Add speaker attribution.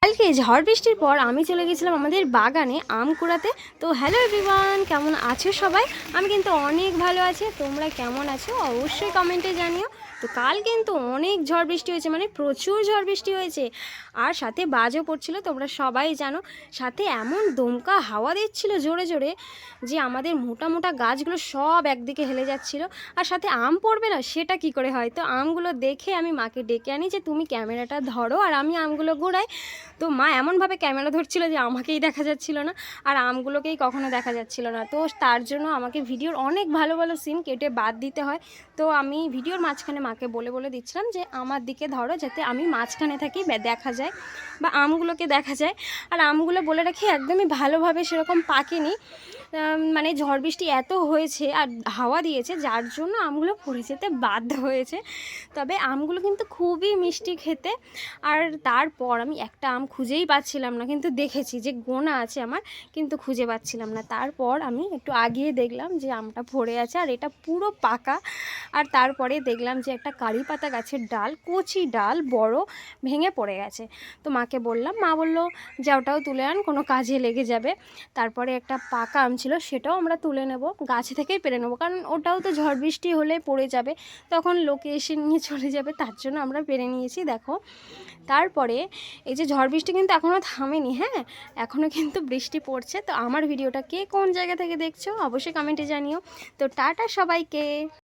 Speaker 1: কালকে ঝড় বৃষ্টির পর আমি চলে গেছিলাম আমাদের বাগানে আম কুড়াতে। তো হ্যালো এভরিওয়ান, কেমন আছো সবাই? আমি কিন্তু অনেক ভালো আছি। তোমরা কেমন আছো অবশ্যই কমেন্টে জানিও। তো কাল কিন্তু অনেক ঝড় বৃষ্টি হয়েছে, মানে প্রচুর ঝড় বৃষ্টি হয়েছে, আর সাথে বাজও পড়ছিল, তোমরা সবাই জানো। সাথে এমন দমকা হাওয়া দিচ্ছিল জোরে জোরে যে আমাদের মোটা মোটা গাছগুলো সব একদিকে হেলে যাচ্ছিল। আর সাথে আম পড়বে না সেটা কি করে হয়? তো আমগুলো দেখে আমি মাকে ডেকে আনি যে তুমি ক্যামেরাটা ধরো আর আমি আমগুলো ঘোরাই। তো মা এমনভাবে ক্যামেরা ধরছিল যে আমাকেই দেখা যাচ্ছিল না, আর আমগুলোকেই কখনো দেখা যাচ্ছিল না। তো তার জন্য আমাকে ভিডিওর অনেক ভালো ভালো সিন কেটে বাদ দিতে হয়। তো আমি ভিডিওর মাঝখানে মাকে বলে বলে দিচ্ছিলাম যে আমার দিকে ধরো, যাতে আমি মাঝখানে থাকি, দেখা যায় বা আমগুলোকে দেখা যায়। আর আমগুলো বলে রাখি একদমই ভালোভাবে সেরকম পাকেনি, মানে ঝড় বৃষ্টি এত হয়েছে আর হাওয়া দিয়েছে যার জন্য আমগুলো পড়ে যেতে বাধ্য হয়েছে। তবে আমগুলো কিন্তু খুবই মিষ্টি খেতে। আর তারপর আমি একটা আম খুঁজেই পাচ্ছিলাম না, কিন্তু দেখেছি যে গোনা আছে আমার, কিন্তু খুঁজে পাচ্ছিলাম না। তারপর আমি একটু আগিয়ে দেখলাম যে আমটা পড়ে আছে আর এটা পুরো পাকা। আর তারপরে দেখলাম যে একটা কারি পাতা গাছের ডাল, কচি ডাল বড়, ভেঙে পড়ে গেছে। তো মাকে বললাম, মা বললো যে ওটাও তুলে আন, কোনো কাজে লেগে যাবে। তারপরে একটা পাকা আম ছিল, সেটাও আমরা তুলে নেব, গাছে থেকেই পেরে নেবো, কারণ ওটাও তো ঝড় বৃষ্টি হলে পড়ে যাবে, তখন লোকে এসে নিয়ে চলে যাবে, তার জন্য আমরা পেরে নিয়েছি। দেখো, তারপরে এই যে ঝড় বৃষ্টি কিন্তু এখনও থামেনি, হ্যাঁ, এখনও কিন্তু বৃষ্টি পড়ছে। তো আমার ভিডিওটা কে কোন জায়গা থেকে দেখছো অবশ্যই কমেন্টে জানিও। তো টাটা সবাইকে।